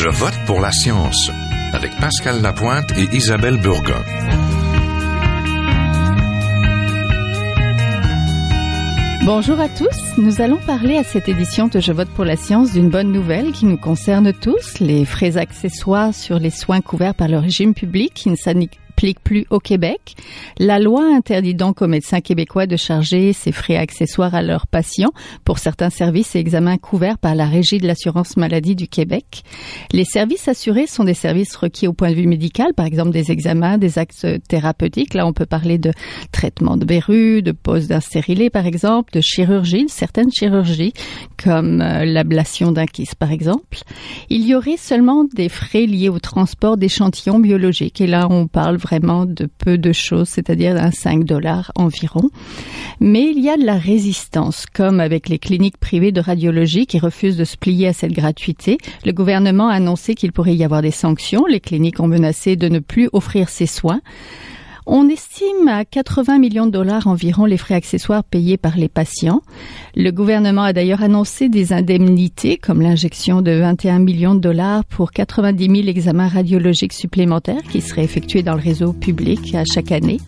Je vote pour la science avec Pascal Lapointe et Isabelle Burgon. Bonjour à tous, nous allons parler à cette édition de Je vote pour la science d'une bonne nouvelle qui nous concerne tous, les frais accessoires sur les soins couverts par le régime public qui ne s'appliquent plus au Québec. La loi interdit donc aux médecins québécois de charger ces frais accessoires à leurs patients pour certains services et examens couverts par la Régie de l'assurance maladie du Québec. Les services assurés sont des services requis au point de vue médical, par exemple des examens, des actes thérapeutiques. Là, on peut parler de traitement de verrues, de pose d'un stérilet, par exemple, de chirurgie, de certaines chirurgies, comme l'ablation d'un kyste, par exemple. Il y aurait seulement des frais liés au transport d'échantillons biologiques. Et là, on parle vraiment de peu de choses, c'est-à-dire d'un $5 environ. Mais il y a de la résistance, comme avec les cliniques privées de radiologie qui refusent de se plier à cette gratuité. Le gouvernement a annoncé qu'il pourrait y avoir des sanctions. Les cliniques ont menacé de ne plus offrir ces soins. On estime à 80 millions de dollars environ les frais accessoires payés par les patients. Le gouvernement a d'ailleurs annoncé des indemnités comme l'injection de 21 millions de dollars pour 90 000 examens radiologiques supplémentaires qui seraient effectués dans le réseau public à chaque année.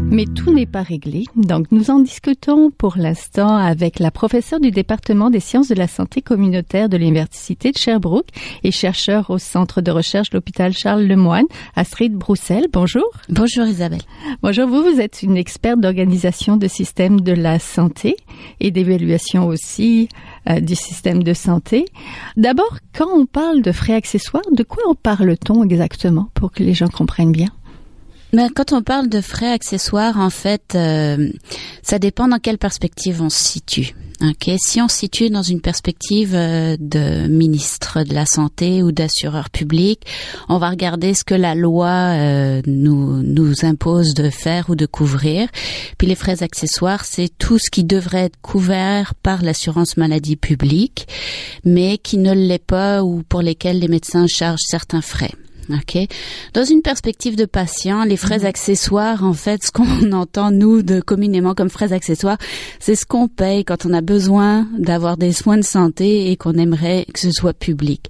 Mais tout n'est pas réglé. Donc, nous en discutons pour l'instant avec la professeure du département des sciences de la santé communautaire de l'Université de Sherbrooke et chercheure au Centre de recherche de l'hôpital Charles-Lemoine, Astrid Broussel. Bonjour. Bonjour Isabelle. Bonjour, vous êtes une experte d'organisation de système de la santé et d'évaluation aussi du système de santé. D'abord, quand on parle de frais accessoires, de quoi en parle-t-on exactement pour que les gens comprennent bien? Mais quand on parle de frais accessoires, en fait, ça dépend dans quelle perspective on se situe. Okay. Si on se situe dans une perspective de ministre de la Santé ou d'assureur public, on va regarder ce que la loi nous impose de faire ou de couvrir. Puis les frais accessoires, c'est tout ce qui devrait être couvert par l'assurance maladie publique, mais qui ne l'est pas ou pour lesquels les médecins chargent certains frais. Okay. Dans une perspective de patient, les frais accessoires, en fait, ce qu'on entend, nous, communément comme frais accessoires, c'est ce qu'on paye quand on a besoin d'avoir des soins de santé et qu'on aimerait que ce soit public.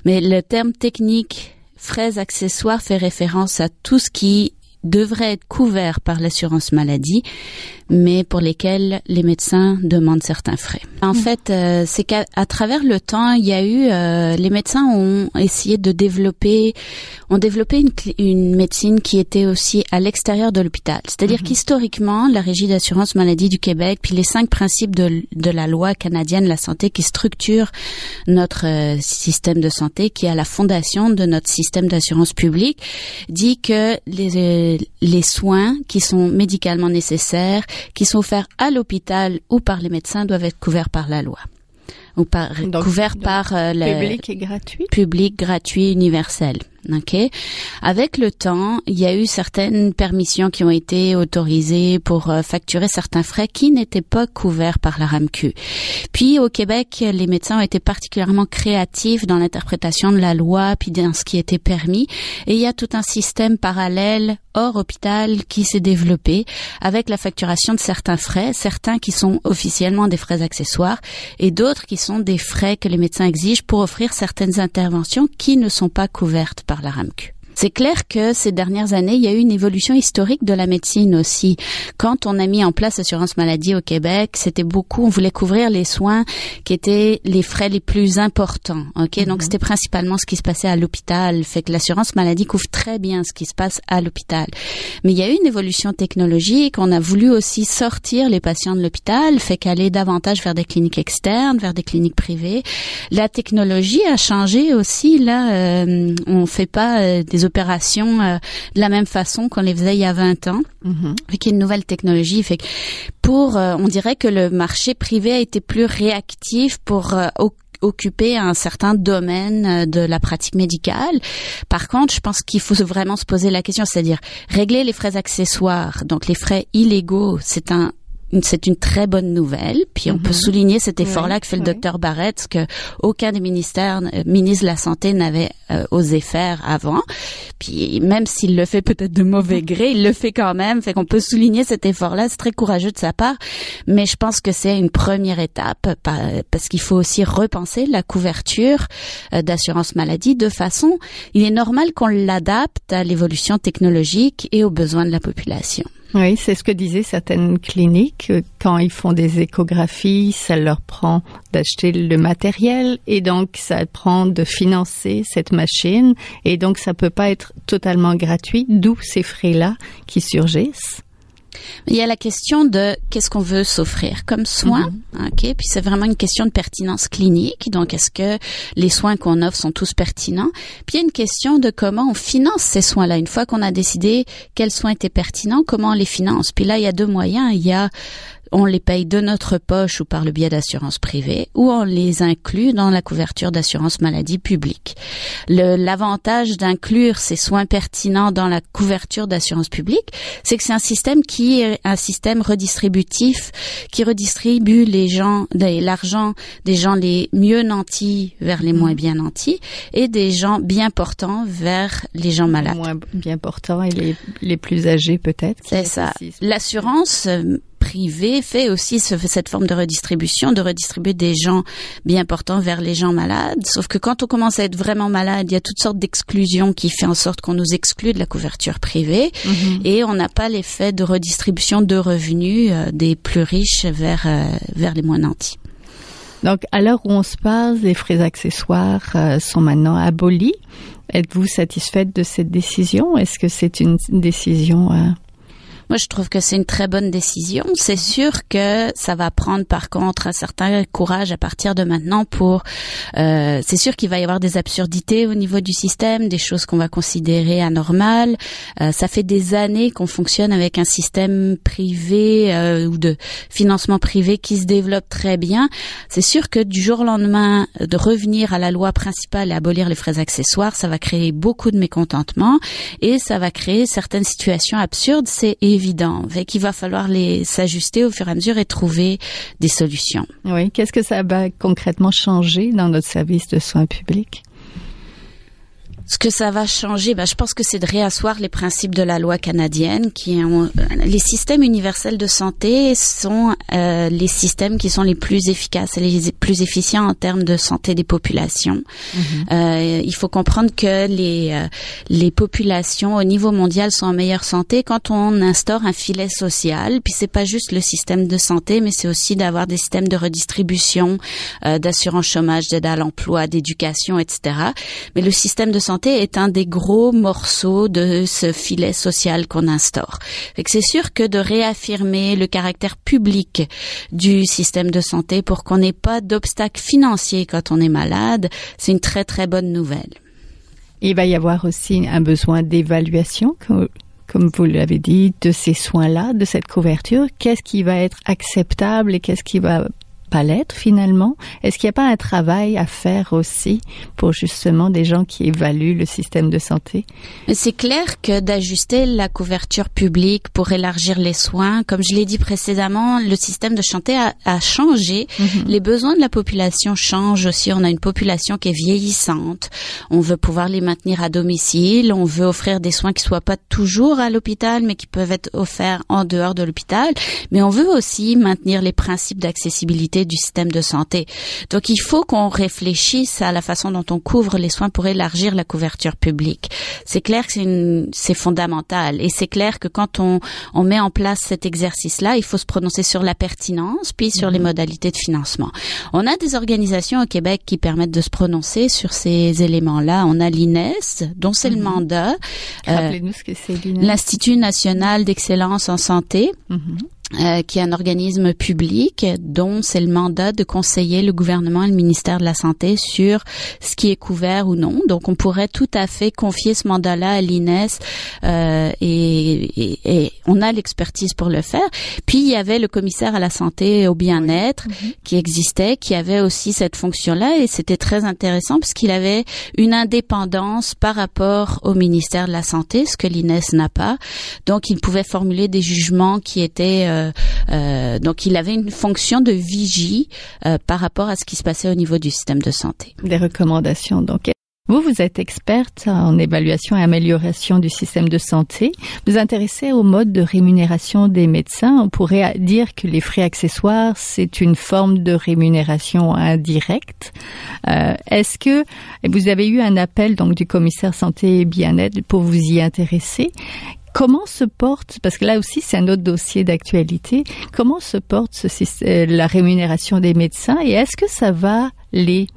Mais le terme technique, frais accessoires, fait référence à tout ce qui devrait être couvert par l'assurance maladie, mais pour lesquels les médecins demandent certains frais. En fait, c'est qu'à travers le temps, il y a eu, les médecins ont essayé de développer une médecine qui était aussi à l'extérieur de l'hôpital. C'est-à-dire qu'historiquement, la Régie d'assurance maladie du Québec, puis les 5 principes de la loi canadienne de la santé qui structure notre système de santé, qui est à la fondation de notre système d'assurance publique, dit que les soins qui sont médicalement nécessaires, qui sont offerts à l'hôpital ou par les médecins, doivent être couverts par la loi. Ou couverts par le public et gratuit. Public, gratuit, universel. Okay. Avec le temps, il y a eu certaines permissions qui ont été autorisées pour facturer certains frais qui n'étaient pas couverts par la RAMQ. Puis au Québec, les médecins ont été particulièrement créatifs dans l'interprétation de la loi puis dans ce qui était permis. Et il y a tout un système parallèle hors hôpital qui s'est développé avec la facturation de certains frais, certains qui sont officiellement des frais accessoires et d'autres qui sont des frais que les médecins exigent pour offrir certaines interventions qui ne sont pas couvertes par la RAMQ. C'est clair que ces dernières années, il y a eu une évolution historique de la médecine aussi. Quand on a mis en place l'assurance maladie au Québec, c'était beaucoup, on voulait couvrir les soins qui étaient les frais les plus importants. Ok, donc c'était principalement ce qui se passait à l'hôpital. Fait que l'assurance maladie couvre très bien ce qui se passe à l'hôpital. Mais il y a eu une évolution technologique. On a voulu aussi sortir les patients de l'hôpital, fait qu'aller davantage vers des cliniques externes, vers des cliniques privées. La technologie a changé aussi. Là, on fait pas des opérations de la même façon qu'on les faisait il y a 20 ans. Avec une nouvelle technologie, fait que on dirait que le marché privé a été plus réactif pour occuper un certain domaine de la pratique médicale. Par contre, je pense qu'il faut vraiment se poser la question, c'est-à-dire régler les frais accessoires, donc les frais illégaux, c'est un c'est une très bonne nouvelle. Puis on peut souligner cet effort-là que fait le docteur Barrett, que aucun des ministres de la Santé n'avait osé faire avant. Puis même s'il le fait peut-être de mauvais gré, il le fait quand même. Fait qu'on peut souligner cet effort-là. C'est très courageux de sa part. Mais je pense que c'est une première étape parce qu'il faut aussi repenser la couverture d'assurance maladie de façon, il est normal qu'on l'adapte à l'évolution technologique et aux besoins de la population. Oui, c'est ce que disaient certaines cliniques. Quand ils font des échographies, ça leur prend d'acheter le matériel et donc ça prend de financer cette machine et donc ça peut pas être totalement gratuit, d'où ces frais-là qui surgissent. Il y a la question de qu'est-ce qu'on veut s'offrir comme soin, ok. Puis c'est vraiment une question de pertinence clinique. Donc est-ce que les soins qu'on offre sont tous pertinents? Puis il y a une question de comment on finance ces soins-là. Une fois qu'on a décidé quels soins étaient pertinents, comment on les finance? Puis là il y a deux moyens. Il y a on les paye de notre poche ou par le biais d'assurance privée, ou on les inclut dans la couverture d'assurance maladie publique. L'avantage d'inclure ces soins pertinents dans la couverture d'assurance publique, c'est que c'est un système qui est un système redistributif, qui redistribue l'argent des gens les mieux nantis vers les moins bien nantis, et des gens bien portants vers les gens malades. Moins bien portants et les plus âgés peut-être. C'est ça. L'assurance privé fait aussi cette forme de redistribution, de redistribuer des gens bien portants vers les gens malades. Sauf que quand on commence à être vraiment malade, il y a toutes sortes d'exclusions qui fait en sorte qu'on nous exclut de la couverture privée et on n'a pas l'effet de redistribution de revenus des plus riches vers les moins nantis. Donc, à l'heure où on se parle, les frais accessoires sont maintenant abolis. Êtes-vous satisfaite de cette décision? Est-ce que c'est une décision Moi, je trouve que c'est une très bonne décision. C'est sûr que ça va prendre, par contre, un certain courage à partir de maintenant pour... c'est sûr qu'il va y avoir des absurdités au niveau du système, des choses qu'on va considérer anormales. Ça fait des années qu'on fonctionne avec un système privé ou de financement privé qui se développe très bien. C'est sûr que du jour au lendemain, de revenir à la loi principale et abolir les frais accessoires, ça va créer beaucoup de mécontentement et ça va créer certaines situations absurdes. C'est évident. Fait qu'il va falloir s'ajuster au fur et à mesure et trouver des solutions. Oui. Qu'est-ce que ça va concrètement changer dans notre service de soins publics? Ce que ça va changer, je pense que c'est de réasseoir les principes de la loi canadienne les systèmes universels de santé sont les systèmes qui sont les plus efficaces et les plus efficients en termes de santé des populations. Il faut comprendre que les populations au niveau mondial sont en meilleure santé quand on instaure un filet social. Puis c'est pas juste le système de santé, mais c'est aussi d'avoir des systèmes de redistribution, d'assurance chômage, d'aide à l'emploi, d'éducation, etc. Mais le système de santé est un des gros morceaux de ce filet social qu'on instaure. Fait que c'est sûr que de réaffirmer le caractère public du système de santé pour qu'on n'ait pas d'obstacles financiers quand on est malade, c'est une très très bonne nouvelle. Il va y avoir aussi un besoin d'évaluation, comme vous l'avez dit, de ces soins-là, de cette couverture. Qu'est-ce qui va être acceptable et qu'est-ce qui va pas l'être finalement? Est-ce qu'il n'y a pas un travail à faire aussi pour justement des gens qui évaluent le système de santé? C'est clair que d'ajuster la couverture publique pour élargir les soins, comme je l'ai dit précédemment, le système de santé a changé. Les besoins de la population changent aussi. On a une population qui est vieillissante. On veut pouvoir les maintenir à domicile. On veut offrir des soins qui soient pas toujours à l'hôpital, mais qui peuvent être offerts en dehors de l'hôpital. Mais on veut aussi maintenir les principes d'accessibilité du système de santé. Donc, il faut qu'on réfléchisse à la façon dont on couvre les soins pour élargir la couverture publique. C'est clair que c'est fondamental. Et c'est clair que quand on met en place cet exercice-là, il faut se prononcer sur la pertinence puis sur les modalités de financement. On a des organisations au Québec qui permettent de se prononcer sur ces éléments-là. On a l'INES, dont c'est le mandat. Rappelez-nous ce que c'est l'INES. L'Institut national d'excellence en santé. Qui est un organisme public dont c'est le mandat de conseiller le gouvernement et le ministère de la Santé sur ce qui est couvert ou non. Donc, on pourrait tout à fait confier ce mandat-là à l'INES et on a l'expertise pour le faire. Puis, il y avait le commissaire à la santé et au bien-être qui existait, qui avait aussi cette fonction-là et c'était très intéressant parce qu'il avait une indépendance par rapport au ministère de la Santé, ce que l'INES n'a pas. Donc, il pouvait formuler des jugements qui étaient donc il avait une fonction de vigie par rapport à ce qui se passait au niveau du système de santé. Des recommandations, donc. Vous êtes experte en évaluation et amélioration du système de santé. Vous vous intéressez au mode de rémunération des médecins. On pourrait dire que les frais accessoires, c'est une forme de rémunération indirecte. Est-ce que vous avez eu un appel donc du commissaire santé et bien-être pour vous y intéresser? Comment se porte, parce que là aussi c'est un autre dossier d'actualité, comment se porte la rémunération des médecins et est-ce que ça va les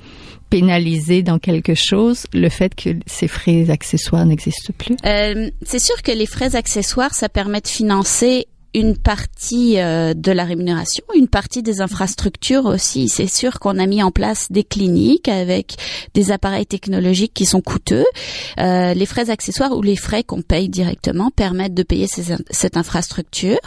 pénaliser dans quelque chose, le fait que ces frais accessoires n'existent plus? C'est sûr que les frais accessoires, ça permet de financer une partie de la rémunération, une partie des infrastructures aussi. C'est sûr qu'on a mis en place des cliniques avec des appareils technologiques qui sont coûteux. Les frais accessoires ou les frais qu'on paye directement permettent de payer cette infrastructure.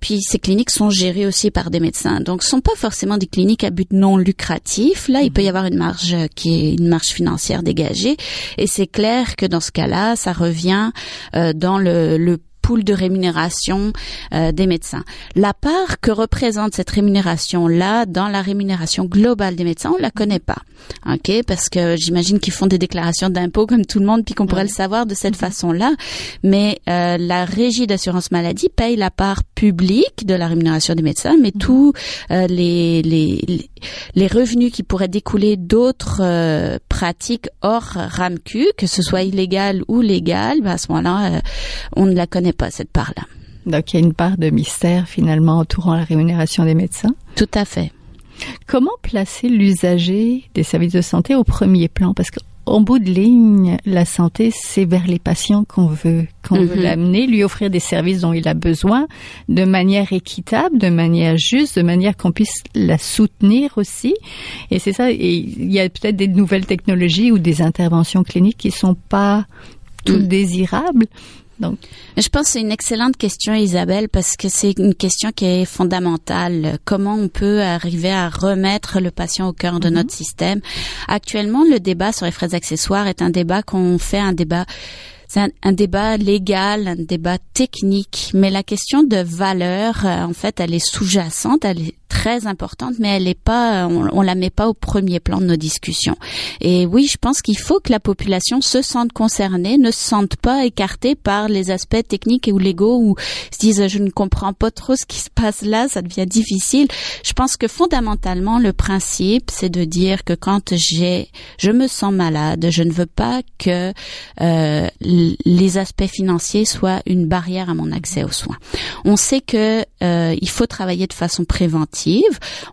Puis ces cliniques sont gérées aussi par des médecins. Donc ce sont pas forcément des cliniques à but non lucratif. Là, il peut y avoir une marge qui est une marge financière dégagée. Et c'est clair que dans ce cas-là, ça revient dans le pool de rémunération des médecins. La part que représente cette rémunération-là dans la rémunération globale des médecins, on la connaît pas. OK? Parce que j'imagine qu'ils font des déclarations d'impôts comme tout le monde puis qu'on pourrait le savoir de cette façon-là. Mais la Régie d'assurance maladie paye la part publique de la rémunération des médecins, mais tous les revenus qui pourraient découler d'autres pratiques hors RAMQ, que ce soit illégal ou légal, à ce moment-là, on ne la connaît pas, cette part-là. Donc, il y a une part de mystère, finalement, entourant la rémunération des médecins. Tout à fait. Comment placer l'usager des services de santé au premier plan? Parce qu'en bout de ligne, la santé, c'est vers les patients qu'on veut l'amener, lui offrir des services dont il a besoin de manière équitable, de manière juste, de manière qu'on puisse la soutenir aussi. Et c'est ça. Et il y a peut-être des nouvelles technologies ou des interventions cliniques qui sont pas toutes désirables. Donc, je pense que c'est une excellente question, Isabelle, parce que c'est une question qui est fondamentale. Comment on peut arriver à remettre le patient au cœur de notre système? Actuellement, le débat sur les frais accessoires est un débat c'est un débat légal, un débat technique, mais la question de valeur, en fait, elle est sous-jacente, elle est très importante, mais elle est pas, on la met pas au premier plan de nos discussions. Et oui, je pense qu'il faut que la population se sente concernée, ne se sente pas écartée par les aspects techniques ou légaux ou se dise je ne comprends pas trop ce qui se passe là, ça devient difficile. Je pense que fondamentalement le principe, c'est de dire que quand je me sens malade, je ne veux pas que les aspects financiers soient une barrière à mon accès aux soins. On sait que il faut travailler de façon préventive.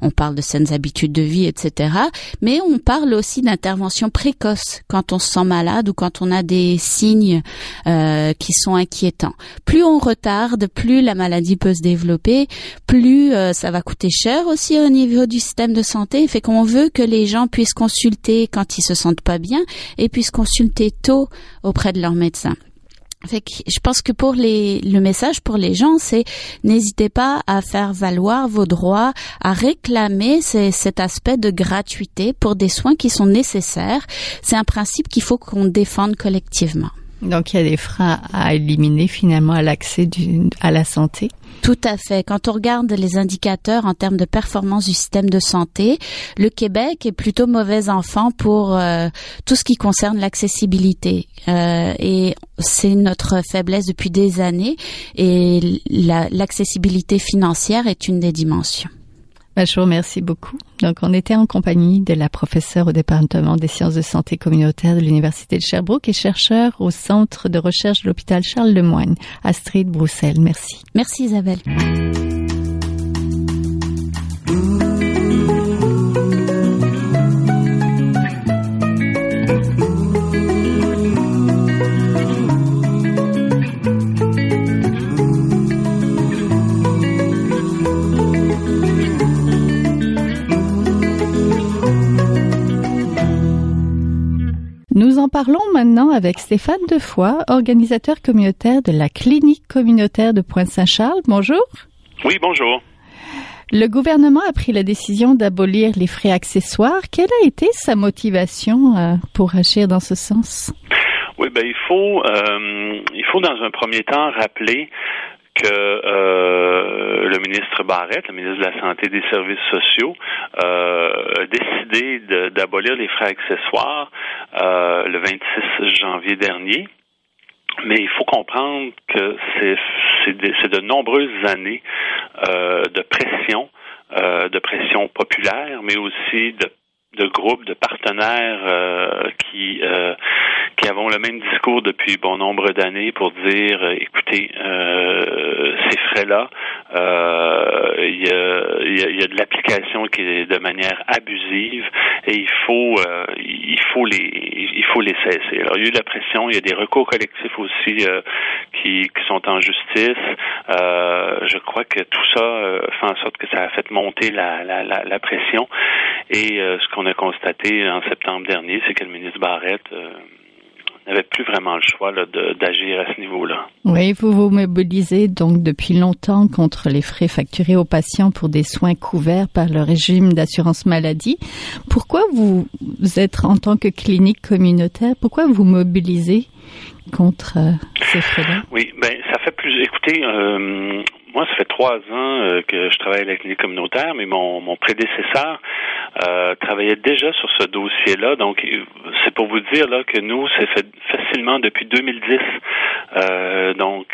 On parle de saines habitudes de vie, etc. Mais on parle aussi d'intervention précoce quand on se sent malade ou quand on a des signes qui sont inquiétants. Plus on retarde, plus la maladie peut se développer, plus ça va coûter cher aussi au niveau du système de santé. Fait qu'on veut que les gens puissent consulter quand ils se sentent pas bien et puissent consulter tôt auprès de leur médecin. Fait que je pense que le message pour les gens, c'est n'hésitez pas à faire valoir vos droits, à réclamer cet aspect de gratuité pour des soins qui sont nécessaires. C'est un principe qu'il faut qu'on défende collectivement. Donc, il y a des freins à éliminer finalement à l'accès à la santé. Tout à fait. Quand on regarde les indicateurs en termes de performance du système de santé, le Québec est plutôt mauvais enfant pour tout ce qui concerne l'accessibilité. Et c'est notre faiblesse depuis des années. Et l'accessibilité financière est une des dimensions. Je vous remercie beaucoup. Donc, on était en compagnie de la professeure au département des sciences de santé communautaire de l'Université de Sherbrooke et chercheur au Centre de recherche de l'hôpital Charles-Lemoyne, Astrid Broussel. Merci. Merci Isabelle. Nous en parlons maintenant avec Stéphane Defoy, organisateur communautaire de la clinique communautaire de Pointe-Saint-Charles. Bonjour. Oui, bonjour. Le gouvernement a pris la décision d'abolir les frais accessoires. Quelle a été sa motivation pour agir dans ce sens? Oui, il faut dans un premier temps rappeler que le ministre Barrette, le ministre de la Santé et des Services sociaux, a décidé d'abolir les frais accessoires le 26 janvier dernier. Mais il faut comprendre que c'est de nombreuses années de pression populaire, mais aussi de groupes, de partenaires qui avons le même discours depuis bon nombre d'années pour dire, écoutez, ces frais-là, il y a de l'application qui est de manière abusive et il faut les cesser. Alors il y a eu de la pression, il y a des recours collectifs aussi qui sont en justice. Je crois que tout ça fait en sorte que ça a fait monter la pression et ce qu'on a constaté en septembre dernier, c'est que le ministre Barrette n'avait plus vraiment le choix d'agir à ce niveau-là. Oui, vous vous mobilisez donc depuis longtemps contre les frais facturés aux patients pour des soins couverts par le régime d'assurance maladie. Pourquoi vous êtes, en tant que clinique communautaire, pourquoi vous mobilisez contre ces frais-là? Oui, ça fait plus... Écoutez, moi, ça fait 3 ans que je travaille à la clinique communautaire, mais mon prédécesseur travaillait déjà sur ce dossier-là. Donc, c'est pour vous dire là que nous, c'est fait facilement depuis 2010. Donc,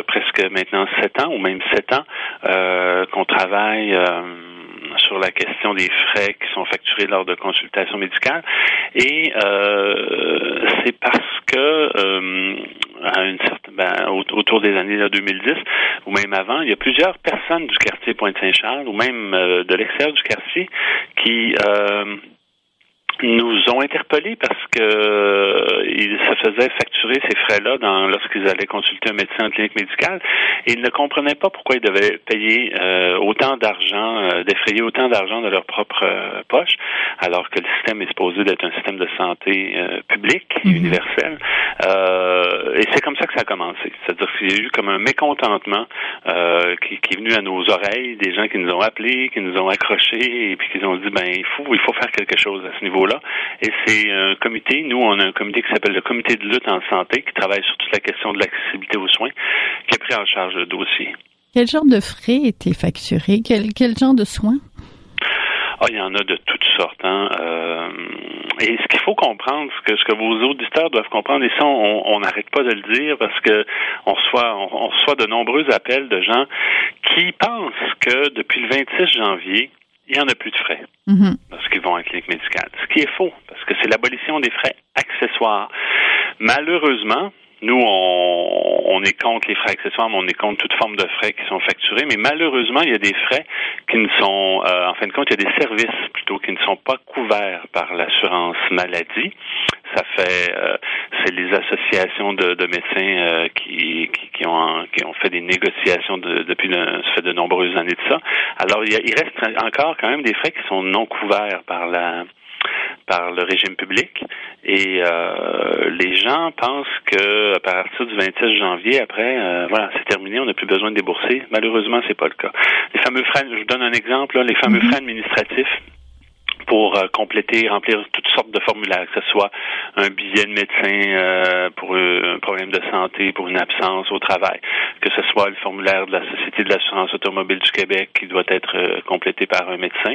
presque maintenant 7 ans, ou même 7 ans, qu'on travaille sur la question des frais qui sont facturés lors de consultations médicales. Et c'est parce que à une certaine, autour des années 2010 ou même avant, il y a plusieurs personnes du quartier Pointe-Saint-Charles ou même de l'extérieur du quartier qui nous ont interpellés parce que ils se faisaient facturer ces frais-là lorsqu'ils allaient consulter un médecin en clinique médicale et ils ne comprenaient pas pourquoi ils devaient payer autant d'argent, défrayer autant d'argent de leur propre poche, alors que le système est supposé d'être un système de santé public, universel. Et c'est comme ça que ça a commencé. C'est-à-dire qu'il y a eu comme un mécontentement qui est venu à nos oreilles, des gens qui nous ont appelés, qui nous ont accrochés et puis qui nous ont dit il faut faire quelque chose à ce niveau-là. Et c'est un comité, nous on a un comité qui s'appelle le comité de lutte en santé qui travaille sur toute la question de l'accessibilité aux soins, qui a pris en charge le dossier. Quel genre de frais étaient facturés? Quel genre de soins? Il y en a de toutes sortes. Et ce qu'il faut comprendre, ce que vos auditeurs doivent comprendre, et ça, on n'arrête pas de le dire parce que on reçoit de nombreux appels de gens qui pensent que depuis le 26 janvier, il n'y en a plus de frais lorsqu'ils vont en clinique médicale. Ce qui est faux, parce que c'est l'abolition des frais accessoires. Malheureusement, nous, on est contre les frais accessoires, mais on est contre toute forme de frais qui sont facturés. Mais malheureusement, il y a des frais qui ne sont, en fin de compte, il y a des services plutôt qui ne sont pas couverts par l'assurance maladie. Ça fait, c'est les associations de médecins qui ont fait des négociations depuis ça fait de nombreuses années de ça. Alors, il reste encore quand même des frais qui sont non couverts par le régime public et les gens pensent que à partir du 26 janvier après c'est terminé, on n'a plus besoin de débourser. Malheureusement, c'est pas le cas. Les fameux frais, je vous donne un exemple les fameux frais administratifs pour remplir toutes sortes de formulaires, que ce soit un billet de médecin pour un problème de santé, pour une absence au travail, que ce soit le formulaire de la Société de l'assurance automobile du Québec qui doit être complété par un médecin.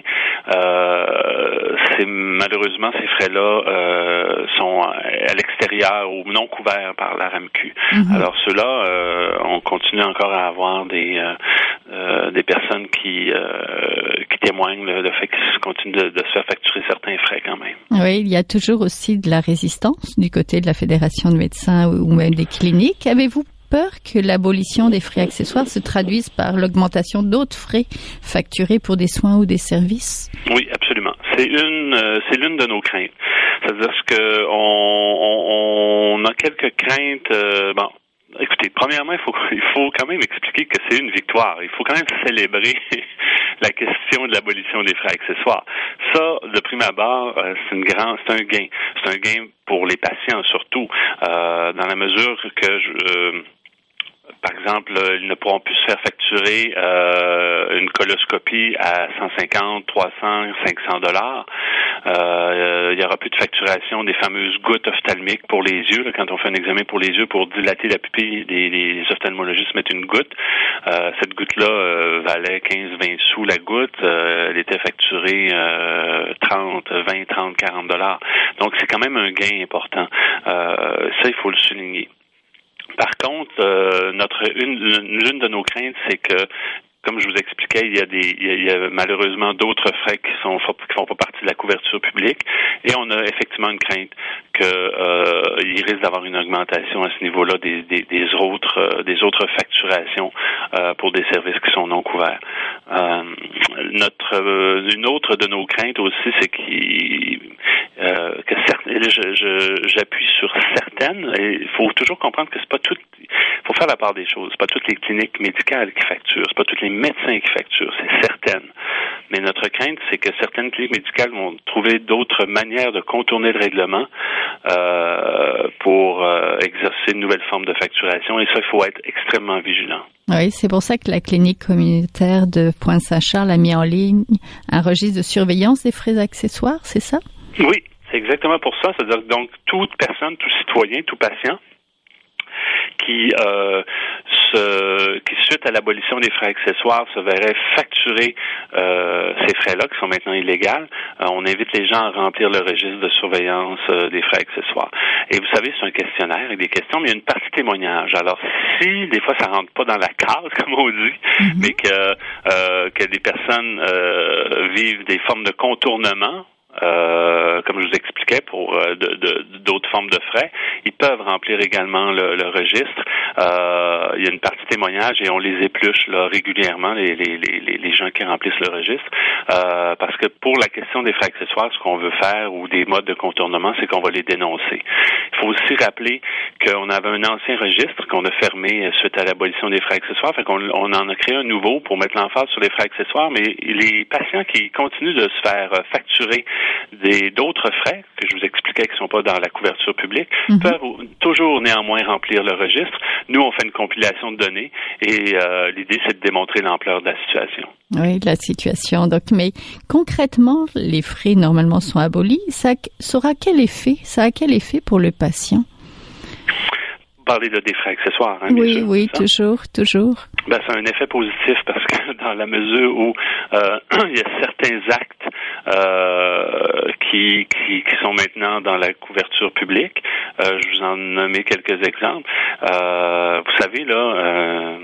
Malheureusement, ces frais-là sont à l'extérieur ou non couverts par la RAMQ. Alors ceux-là, on continue encore à avoir des personnes qui témoignent le fait qu'ils continuent de se faire facturer certains frais quand même. Oui, il y a toujours aussi de la résistance du côté de la Fédération de médecins ou même des cliniques. Avez-vous peur que l'abolition des frais accessoires se traduise par l'augmentation d'autres frais facturés pour des soins ou des services? Oui, absolument. C'est l'une de nos craintes. C'est-à-dire que on a quelques craintes. Écoutez, premièrement, il faut quand même expliquer que c'est une victoire. Il faut quand même célébrer la question de l'abolition des frais accessoires. Ça, de prime abord, c'est un gain. C'est un gain pour les patients surtout, dans la mesure que par exemple, ils ne pourront plus se faire facturer une coloscopie à 150, 300, 500 $. Il y aura plus de facturation des fameuses gouttes ophtalmiques pour les yeux. Là, quand on fait un examen pour les yeux, pour dilater la pupille, les ophtalmologistes mettent une goutte. Cette goutte-là valait 15-20 sous la goutte. Elle était facturée 30, 40 $. Donc, c'est quand même un gain important. Ça, il faut le souligner. Par contre, l'une de nos craintes, c'est que, comme je vous expliquais, il y a malheureusement d'autres frais qui font pas partie de la couverture publique, et on a effectivement une crainte qu'il risque d'avoir une augmentation à ce niveau-là des autres facturations pour des services qui sont non couverts. Une autre de nos craintes aussi, c'est que j'appuie sur certaines, et il faut toujours comprendre que c'est pas tout. Il faut faire la part des choses. C'est pas toutes les cliniques médicales qui facturent, c'est pas tous les médecins qui facturent, c'est certaines. Mais notre crainte, c'est que certaines cliniques médicales vont trouver d'autres manières de contourner le règlement pour exercer une nouvelle forme de facturation, et ça, il faut être extrêmement vigilant. Oui, c'est pour ça que la clinique communautaire de Pointe-Saint-Charles a mis en ligne un registre de surveillance des frais accessoires, c'est ça? Oui, c'est exactement pour ça. C'est-à-dire donc toute personne, tout citoyen, tout patient qui suite à l'abolition des frais accessoires se verrait facturer ces frais-là qui sont maintenant illégaux. On invite les gens à remplir le registre de surveillance des frais accessoires. Et vous savez, c'est un questionnaire avec des questions, mais il y a une partie témoignage. Alors, si des fois ça rentre pas dans la case, comme on dit, mais que des personnes vivent des formes de contournement, comme je vous expliquais, pour d'autres formes de frais, ils peuvent remplir également le registre. Il y a une partie témoignage et on les épluche là, régulièrement, les gens qui remplissent le registre, parce que pour la question des frais accessoires, ce qu'on veut faire ou des modes de contournement, c'est qu'on va les dénoncer. Il faut aussi rappeler qu'on avait un ancien registre qu'on a fermé suite à l'abolition des frais accessoires, fait qu'on en a créé un nouveau pour mettre l'emphase sur les frais accessoires, mais les patients qui continuent de se faire facturer d'autres frais que je vous expliquais qui ne sont pas dans la couverture publique peuvent toujours néanmoins remplir le registre. Nous, on fait une compilation de données et l'idée, c'est de démontrer l'ampleur de la situation. Oui, de la situation. Donc, mais concrètement, les frais normalement sont abolis. Ça a quel effet pour le patient? Parler des frais accessoires. Hein, oui, bien sûr, oui, toujours. Ben, c'est un effet positif parce que dans la mesure où il y a certains actes qui sont maintenant dans la couverture publique, je vous en nomme quelques exemples. Vous savez, là,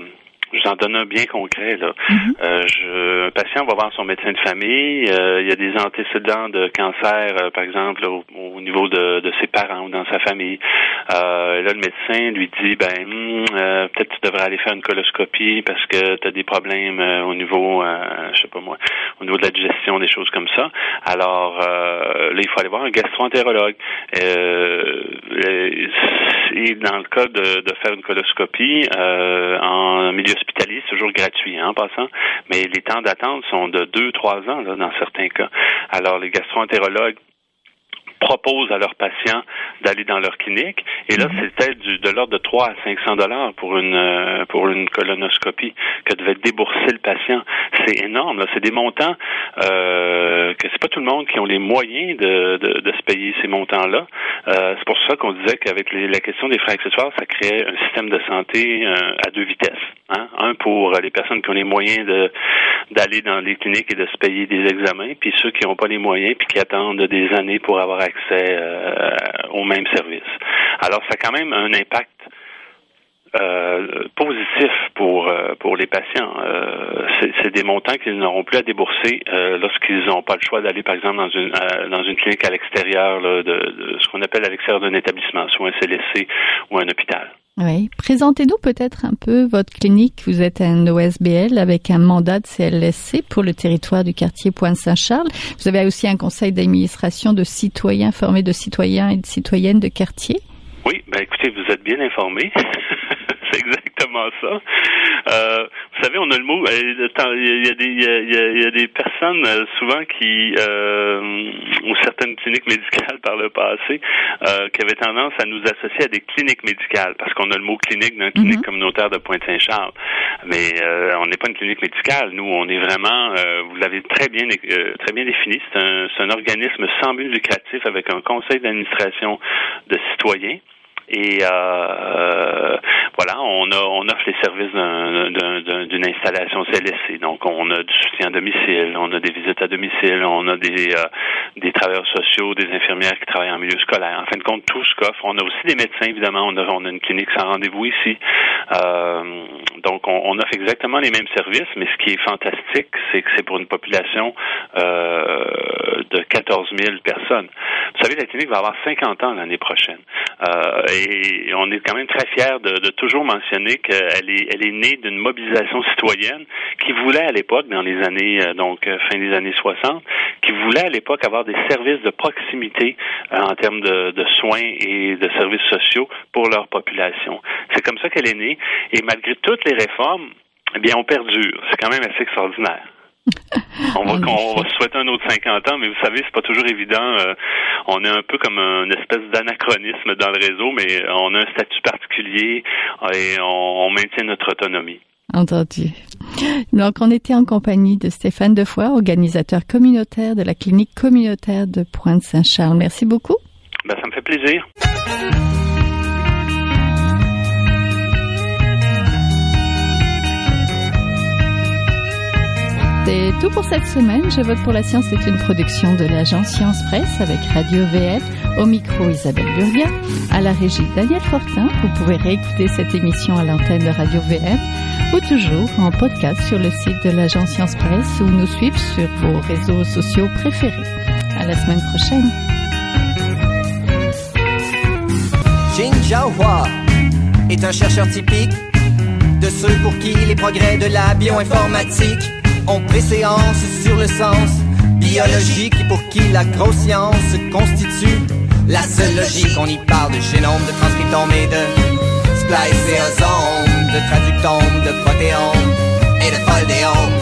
je vous en donne un bien concret, là. Un patient va voir son médecin de famille, il y a des antécédents de cancer, par exemple, là, au niveau de ses parents ou dans sa famille. Là, le médecin lui dit, peut-être tu devrais aller faire une coloscopie parce que tu as des problèmes au niveau, je sais pas moi, au niveau de la digestion, des choses comme ça. Alors, là, il faut aller voir un gastro-entérologue. Et dans le cas de faire une coloscopie en milieu hospitalier, c'est toujours gratuit, hein, en passant, mais les temps d'attente sont de 2-3 ans là, dans certains cas. Alors, les gastro-entérologues proposent à leurs patients d'aller dans leur clinique, et là, c'était de l'ordre de 3 à 500 $ pour une colonoscopie que devait débourser le patient. C'est énorme, là. C'est des montants que c'est pas tout le monde qui ont les moyens de se payer ces montants-là. C'est pour ça qu'on disait qu'avec la question des frais accessoires, ça créait un système de santé à deux vitesses. Hein? Un pour les personnes qui ont les moyens d'aller dans les cliniques et de se payer des examens, puis ceux qui n'ont pas les moyens puis qui attendent des années pour avoir accès aux mêmes services. Alors, ça a quand même un impact positif pour les patients. C'est des montants qu'ils n'auront plus à débourser lorsqu'ils n'ont pas le choix d'aller, par exemple, dans une clinique à l'extérieur là, de ce qu'on appelle à l'extérieur d'un établissement, soit un CLSC ou un hôpital. Oui. Présentez-nous peut-être un peu votre clinique. Vous êtes un OSBL avec un mandat de CLSC pour le territoire du quartier Pointe-Saint-Charles. Vous avez aussi un conseil d'administration de citoyens formés de citoyens et de citoyennes de quartier. Oui, ben écoutez, vous êtes bien informé. C'est exactement ça. Vous savez, on a le mot. Il y a des personnes souvent qui, ou certaines cliniques médicales par le passé, qui avaient tendance à nous associer à des cliniques médicales, parce qu'on a le mot clinique dans la clinique communautaire de Pointe-Saint-Charles. Mais on n'est pas une clinique médicale. Nous, on est vraiment. Vous l'avez très bien défini. C'est un organisme sans but lucratif avec un conseil d'administration de citoyens. Et voilà, on offre les services d'une installation CLSC. Donc, on a du soutien à domicile, on a des visites à domicile, on a des travailleurs sociaux, des infirmières qui travaillent en milieu scolaire. En fin de compte, tout ce qu'offre. On a aussi des médecins, évidemment. On a une clinique sans rendez-vous ici. Donc, on offre exactement les mêmes services, mais ce qui est fantastique, c'est que c'est pour une population de 14 000 personnes. Vous savez, la clinique va avoir 50 ans l'année prochaine. Et on est quand même très fiers de toujours mentionner qu'elle est née d'une mobilisation citoyenne qui voulait à l'époque, dans les années, fin des années 60, qui voulait à l'époque avoir des services de proximité en termes de soins et de services sociaux pour leur population. C'est comme ça qu'elle est née. Et malgré toutes les réformes, eh bien, on perdure. C'est quand même assez extraordinaire. On va se souhaiter un autre 50 ans, mais vous savez, c'est pas toujours évident. On est un peu comme une espèce d'anachronisme dans le réseau, mais on a un statut particulier et on maintient notre autonomie. Entendu. Donc, on était en compagnie de Stéphane Defoy, organisateur communautaire de la clinique communautaire de Pointe-Saint-Charles. Merci beaucoup. Ben, ça me fait plaisir. C'est tout pour cette semaine. Je vote pour la science est une production de l'agence Science Presse avec Radio VF. Au micro, Isabelle Burguin. À la régie, Daniel Fortin. Vous pouvez réécouter cette émission à l'antenne de Radio VF ou toujours en podcast sur le site de l'agence Science Presse ou nous suivre sur vos réseaux sociaux préférés. À la semaine prochaine. Jing Zhaohua est un chercheur typique de ceux pour qui les progrès de la bioinformatique ont préséance sur le sens biologique et pour qui la grosse science constitue la seule logique. On y parle de génome, de transcriptome et de spliceosome, de traductome, de protéome et de foldéome,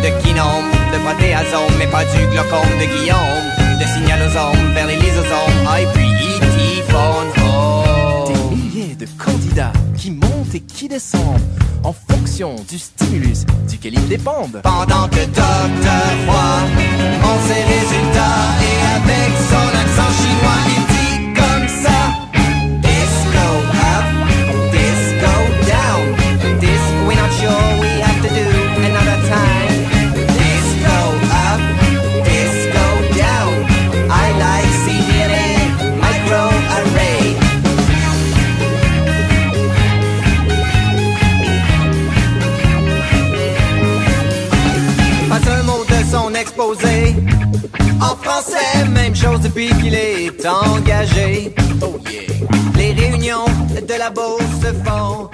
de kinome, de protéasome, mais pas du glaucome de Guillaume, de signalosome vers les lysosomes, et puis E.T. phone home. Des milliers de candidats qui montent et qui descendent en fonction du stimulus duquel ils dépendent. Pendant que Dr. Roy montre ses résultats et avec son accent chinois il dit comme ça: disco up, disco down, this we're not sure we have to do another time. Disco up, disco down, I like cDNA microarray. Pas un mot de son exposé en français, même chose depuis qu'il est engagé. Oh yeah. Les réunions de la Beauce se font